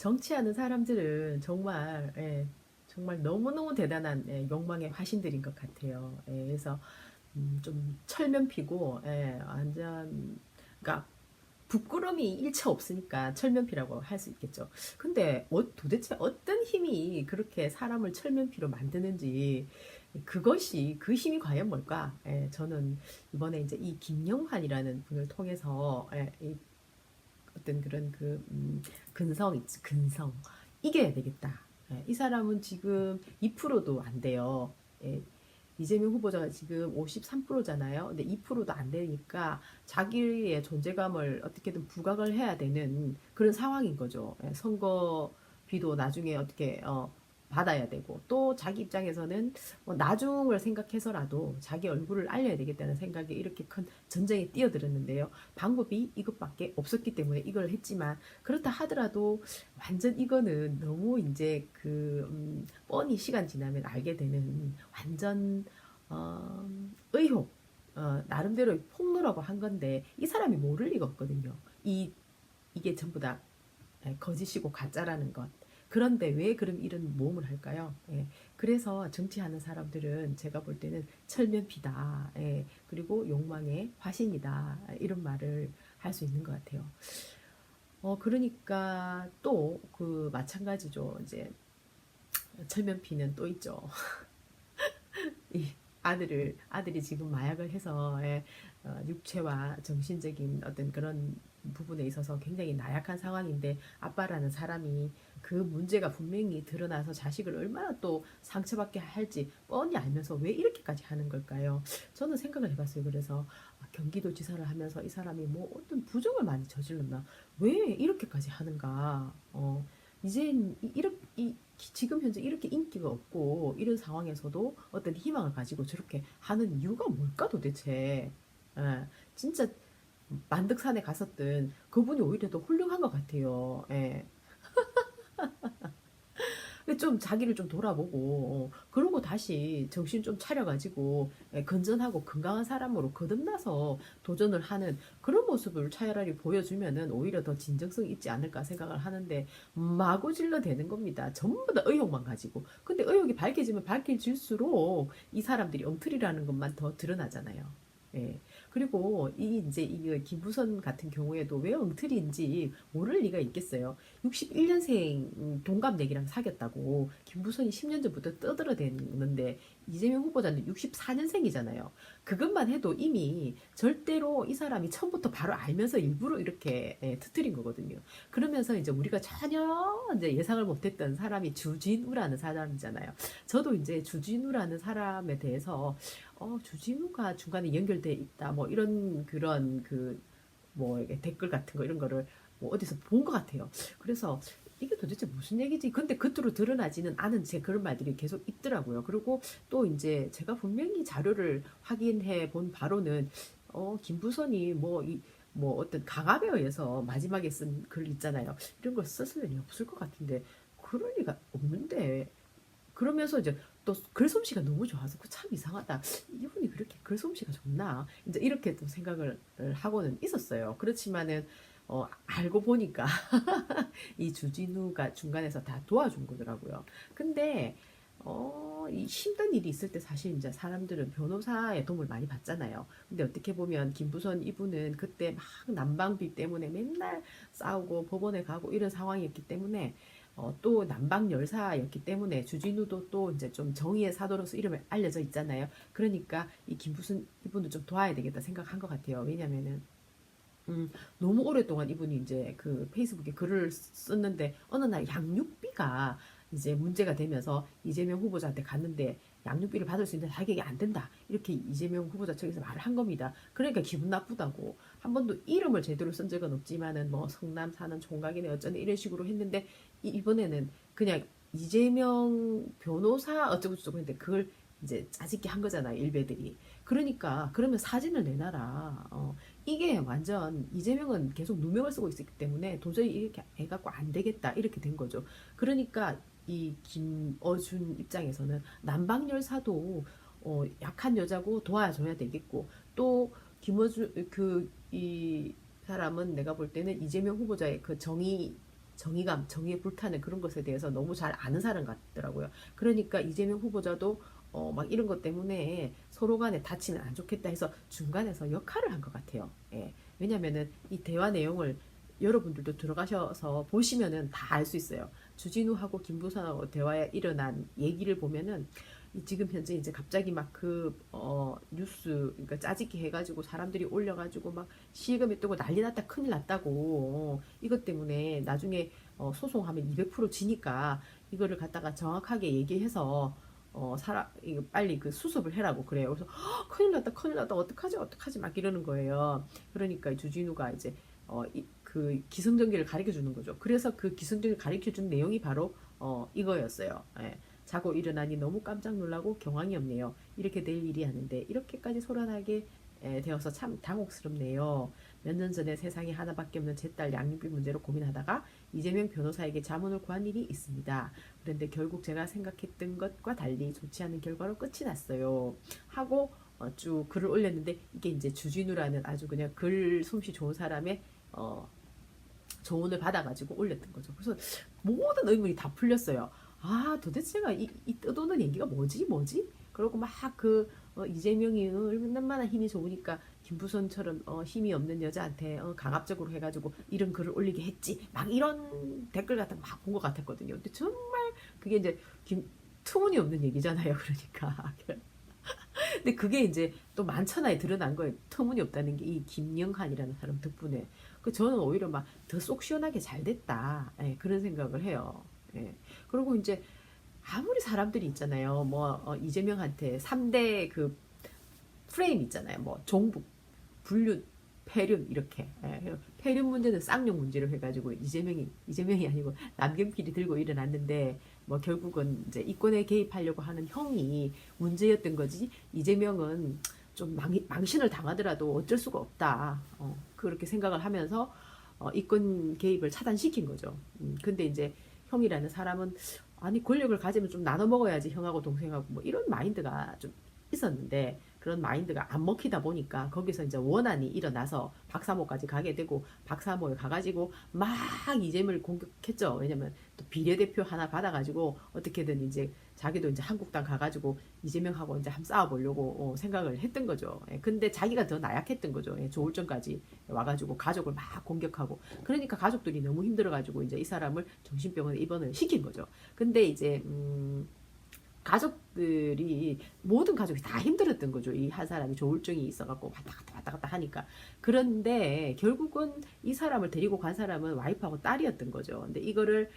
정치하는 사람들은 정말 정말 너무너무 대단한 욕망의 화신들인 것 같아요. 그래서 좀 철면피고 완전 그러니까 부끄러움이 일체 없으니까 철면피라고 할 수 있겠죠. 근데 도대체 어떤 힘이 그렇게 사람을 철면피로 만드는지 그것이 그 힘이 과연 뭘까? 저는 이번에 이제 이 김영환이라는 분을 통해서 어떤 그런 근성 있지, 근성. 이겨야 되겠다. 이 사람은 지금 2%도 안 돼요. 이재명 후보자가 지금 53%잖아요. 근데 2%도 안 되니까 자기의 존재감을 어떻게든 부각을 해야 되는 그런 상황인 거죠. 선거비도 나중에 어떻게 받아야 되고 또 자기 입장에서는 나중을 생각해서라도 자기 얼굴을 알려야 되겠다는 생각에 이렇게 큰 전쟁에 뛰어들었는데요. 방법이 이것밖에 없었기 때문에 이걸 했지만 그렇다 하더라도 완전 이거는 너무 이제 뻔히 시간 지나면 알게 되는 완전 의혹 나름대로 폭로라고 한 건데 이 사람이 모를 리가 없거든요. 이게 전부 다 거짓이고 가짜라는 것. 그런데 왜 그럼 이런 모험을 할까요? 그래서 정치하는 사람들은 제가 볼 때는 철면피다. 그리고 욕망의 화신이다. 이런 말을 할 수 있는 것 같아요. 그러니까 또 그 마찬가지죠. 이제 철면피는 또 있죠. 이 아들이 지금 마약을 해서 육체와 정신적인 어떤 그런 부분에 있어서 굉장히 나약한 상황인데 아빠라는 사람이 그 문제가 분명히 드러나서 자식을 얼마나 또 상처받게 할지 뻔히 알면서 왜 이렇게까지 하는 걸까요? 저는 생각을 해봤어요. 그래서 경기도지사를 하면서 이 사람이 뭐 어떤 부정을 많이 저질렀나? 왜 이렇게까지 하는가? 이젠 지금 현재 이렇게 인기가 없고 이런 상황에서도 어떤 희망을 가지고 저렇게 하는 이유가 뭘까 도대체? 진짜 만득산에 갔었던 그분이 오히려 더 훌륭한 것 같아요. 좀 자기를 좀 돌아보고 그러고 다시 정신 좀 차려가지고 건전하고 건강한 사람으로 거듭나서 도전을 하는 그런 모습을 차라리 보여주면은 오히려 더 진정성 있지 않을까 생각을 하는데 마구질러 되는 겁니다. 전부 다 의혹만 가지고. 근데 의혹이 밝혀지면 밝혀질수록 이 사람들이 엉터리라는 것만 더 드러나잖아요. 예. 그리고 이제 이 김부선 같은 경우에도 왜 엉터리인지 모를 리가 있겠어요. 61년생 동갑내기랑 사귀었다고 김부선이 10년 전부터 떠들어대는데 이재명 후보자는 64년생이잖아요. 그것만 해도 이미 절대로 이 사람이 처음부터 바로 알면서 일부러 이렇게 터뜨린 거거든요. 그러면서 이제 우리가 전혀 이제 예상을 못했던 사람이 주진우라는 사람이잖아요. 저도 이제 주진우라는 사람에 대해서 주진우가 중간에 연결돼 있다 뭐 이런 그런 뭐 댓글 같은 거 이런 거를 뭐 어디서 본 것 같아요. 그래서 이게 도대체 무슨 얘기지? 근데 겉으로 드러나지는 않은 제 그런 말들이 계속 있더라고요. 그리고 또 이제 제가 분명히 자료를 확인해 본 바로는 김부선이 뭐 어떤 강압에 의해서 마지막에 쓴 글 있잖아요. 이런 걸 썼을 일이 없을 것 같은데 그럴 리가 없는데 그러면서 이제 또 글솜씨가 너무 좋아서 참 이상하다. 이분이 그렇게 글솜씨가 좋나? 이제 이렇게 또 생각을 하고는 있었어요. 그렇지만은 알고 보니까 이 주진우가 중간에서 다 도와준 거더라고요. 근데 이 힘든 일이 있을 때 사실 이제 사람들은 변호사의 도움을 많이 받잖아요. 근데 어떻게 보면 김부선 이분은 그때 막 난방비 때문에 맨날 싸우고 법원에 가고 이런 상황이었기 때문에 또 남방 열사였기 때문에 주진우도 또 이제 좀 정의의 사도로서 이름을 알려져 있잖아요. 그러니까 이 김부선 이분도 좀 도와야 되겠다 생각한 것 같아요. 왜냐면은 너무 오랫동안 이분이 이제 그 페이스북에 글을 썼는데 어느 날 양육비가 이제 문제가 되면서 이재명 후보자한테 갔는데 양육비를 받을 수 있는 자격이 안 된다. 이렇게 이재명 후보자 측에서 말을 한 겁니다. 그러니까 기분 나쁘다고. 한 번도 이름을 제대로 쓴 적은 없지만은 뭐 성남 사는 총각이네 어쩌네 이런 식으로 했는데 이번에는 그냥 이재명 변호사 어쩌고 저쩌고 했는데 그걸 이제 짜집게 한 거잖아요. 일베들이. 그러니까 그러면 사진을 내놔라. 이게 완전 이재명은 계속 누명을 쓰고 있었기 때문에 도저히 이렇게 해갖고 안 되겠다 이렇게 된 거죠. 그러니까 이 김어준 입장에서는 남방열사도 약한 여자고 도와줘야 되겠고 또 김어준 이 사람은 내가 볼 때는 이재명 후보자의 그 정의 정의감, 정의에 불타는 그런 것에 대해서 너무 잘 아는 사람 같더라고요. 그러니까 이재명 후보자도 막 이런 것 때문에 서로 간에 다치면 안 좋겠다 해서 중간에서 역할을 한 것 같아요. 예. 왜냐면은 이 대화 내용을 여러분들도 들어가셔서 보시면은 다 알 수 있어요. 주진우하고 김부선하고 대화에 일어난 얘기를 보면은 지금 현재 이제 갑자기 막 뉴스, 그러니까 짜집기 해가지고 사람들이 올려가지고 막 시금이 뜨고 난리 났다, 큰일 났다고. 이것 때문에 나중에 소송하면 200% 지니까 이거를 갖다가 정확하게 얘기해서 이거 빨리 그 수습을 해라고 그래요. 그래서 큰일 났다, 큰일 났다, 어떡하지, 어떡하지 막 이러는 거예요. 그러니까 주진우가 이제 그 기승전결을 가르쳐 주는 거죠. 그래서 그 기승전결을 가르쳐 준 내용이 바로 이거였어요. 예. 자고 일어나니 너무 깜짝 놀라고 경황이 없네요. 이렇게 될 일이 아닌데 이렇게까지 소란하게 되어서 참 당혹스럽네요. 몇 년 전에 세상에 하나밖에 없는 제 딸 양육비 문제로 고민하다가 이재명 변호사에게 자문을 구한 일이 있습니다. 그런데 결국 제가 생각했던 것과 달리 좋지 않은 결과로 끝이 났어요. 하고 쭉 글을 올렸는데 이게 이제 주진우라는 아주 그냥 글 솜씨 좋은 사람의 조언을 받아가지고 올렸던 거죠. 그래서 모든 의문이 다 풀렸어요. 아, 도대체가 이 떠도는 얘기가 뭐지? 그러고 막 이재명이 얼마나 힘이 좋으니까 김부선처럼 힘이 없는 여자한테 강압적으로 해가지고 이런 글을 올리게 했지. 막 이런 댓글 같은 거 막 본 것 같았거든요. 근데 정말 그게 이제 터무니없는 얘기잖아요. 그러니까. 근데 그게 이제 또 만천하에 드러난 거예요. 터무니없다는 게 이 김영한이라는 사람 덕분에. 저는 오히려 막 더 속 시원하게 잘 됐다. 예, 그런 생각을 해요. 예. 그리고 이제 아무리 사람들이 있잖아요. 이재명한테 3대 그 프레임 있잖아요. 뭐 종북, 불륜, 폐륜 이렇게. 예. 폐륜 문제는 쌍욕 문제로 해가지고 이재명이 아니고 남경필이 들고 일어났는데 뭐 결국은 이제 이권에 개입하려고 하는 형이 문제였던 거지. 이재명은 좀 망신을 당하더라도 어쩔 수가 없다. 그렇게 생각을 하면서 이권 개입을 차단시킨 거죠. 근데 이제 형이라는 사람은 아니 권력을 가지면 좀 나눠 먹어야지 형하고 동생하고 뭐 이런 마인드가 좀 있었는데 그런 마인드가 안 먹히다 보니까 거기서 이제 원한이 일어나서 박사모까지 가게 되고 박사모에 가가지고 막 이재명을 공격했죠. 왜냐면 또 비례대표 하나 받아가지고 어떻게든 이제 자기도 이제 한국당 가가지고 이재명하고 이제 한번 싸워보려고 생각을 했던 거죠. 예, 근데 자기가 더 나약했던 거죠. 예, 조울전까지 와가지고 가족을 막 공격하고 그러니까 가족들이 너무 힘들어가지고 이제 이 사람을 정신병원에 입원을 시킨 거죠. 근데 이제 가족들이 모든 가족이 다 힘들었던 거죠. 이 한 사람이 조울증이 있어갖고 왔다 갔다 하니까. 그런데 결국은 이 사람을 데리고 간 사람은 와이프하고 딸이었던 거죠. 근데 이거를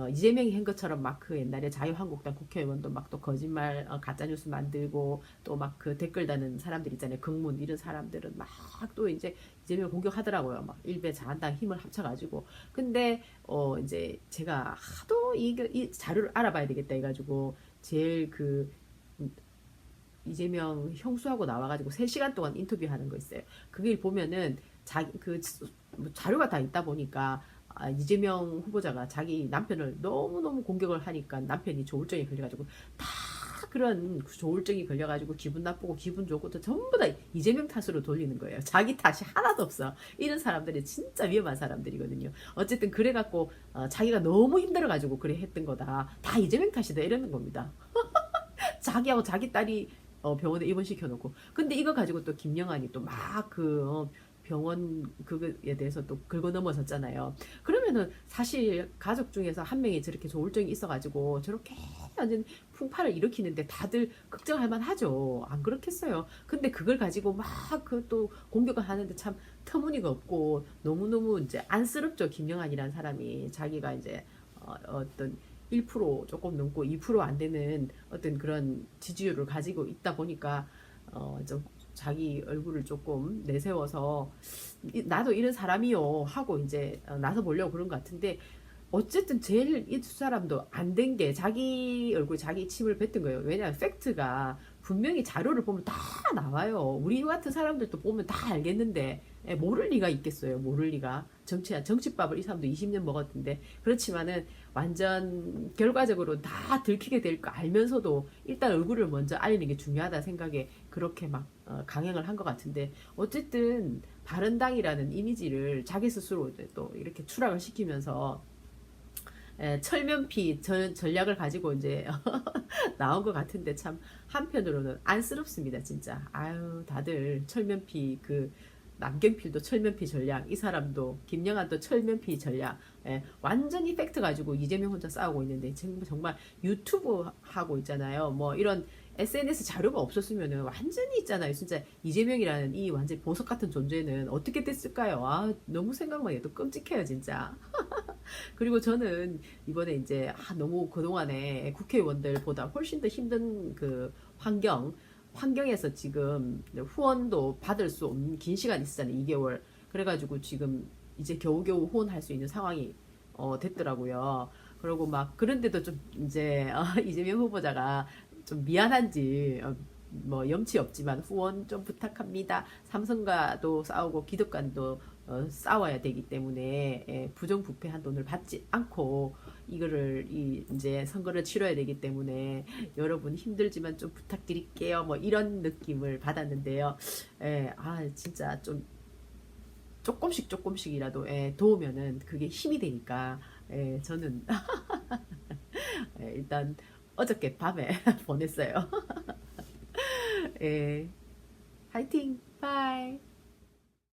이재명이 한 것처럼 막 그 옛날에 자유한국당 국회의원도 막 또 거짓말 가짜뉴스 만들고 또 막 그 댓글 다는 사람들 있잖아요. 극문 이런 사람들은 막 또 이제 이재명 공격하더라고요. 막 일베 자한당 힘을 합쳐가지고. 근데 이제 제가 하도 이 자료를 알아봐야 되겠다 해가지고 제일 이재명 형수하고 나와가지고 3시간 동안 인터뷰하는 거 있어요. 그걸 보면은 자료가 다 있다 보니까 이재명 후보자가 자기 남편을 너무너무 공격을 하니까 남편이 조울증이 걸려가지고 다 그런 조울증이 걸려가지고 기분 나쁘고 기분 좋고 전부 다 이재명 탓으로 돌리는 거예요. 자기 탓이 하나도 없어. 이런 사람들이 진짜 위험한 사람들이거든요. 어쨌든 그래갖고 자기가 너무 힘들어가지고 그래 했던 거다. 다 이재명 탓이다 이러는 겁니다. 자기하고 자기 딸이 병원에 입원시켜놓고. 근데 이거 가지고 또 김영환이 또 막 병원 그거에 대해서 또 긁어 넘어섰잖아요. 그러면은 사실 가족 중에서 한 명이 저렇게 조울증이 있어가지고 저렇게 완전 풍파를 일으키는데 다들 걱정할 만하죠. 안 그렇겠어요. 근데 그걸 가지고 막 그 또 공격을 하는데 참 터무니가 없고 너무너무 이제 안쓰럽죠. 김영환이라는 사람이 자기가 이제 어떤 1% 조금 넘고 2%안 되는 어떤 그런 지지율을 가지고 있다 보니까 좀 자기 얼굴을 조금 내세워서 나도 이런 사람이요 하고 이제 나서 보려고 그런 것 같은데 어쨌든 제일 이 두 사람도 안 된 게 자기 얼굴 자기 침을 뱉은 거예요. 왜냐하면 팩트가 분명히 자료를 보면 다 나와요. 우리 같은 사람들도 보면 다 알겠는데 모를 리가 있겠어요. 모를 리가. 정치밥을 이 사람도 20년 먹었던데 그렇지만은 완전 결과적으로 다 들키게 될 거 알면서도 일단 얼굴을 먼저 알리는 게 중요하다 생각에 그렇게 막 강행을 한 것 같은데 어쨌든 바른당이라는 이미지를 자기 스스로 또 이렇게 추락을 시키면서 철면피 전략을 가지고 이제 나온 것 같은데 참 한편으로는 안쓰럽습니다 진짜. 아유 다들 철면피 그 남경필도 철면피 전략, 이 사람도 김영한도 철면피 전략, 완전히 팩트 가지고 이재명 혼자 싸우고 있는데 정말 유튜브 하고 있잖아요. 뭐 이런 SNS 자료가 없었으면은 완전히 있잖아요. 진짜 이재명이라는 이 완전 보석 같은 존재는 어떻게 됐을까요? 아 너무 생각만 해도 끔찍해요 진짜. 그리고 저는 이번에 이제 너무 그동안에 국회의원들보다 훨씬 더 힘든 그 환경에서 지금 후원도 받을 수 없는 긴 시간 있었잖아요. 2개월. 그래가지고 지금 이제 겨우겨우 후원할 수 있는 상황이 됐더라고요. 그리고 막 그런데도 좀 이제 이재명 후보자가 좀 미안한지 뭐 염치 없지만 후원 좀 부탁합니다. 삼성과도 싸우고 기득권도 싸워야 되기 때문에 부정부패한 돈을 받지 않고 이거를 이제 선거를 치러야 되기 때문에 여러분 힘들지만 좀 부탁드릴게요. 뭐 이런 느낌을 받았는데요. 진짜 좀 조금씩이라도 도우면은 그게 힘이 되니까 저는 일단 어저께 밤에 보냈어요. 화이팅! 바이!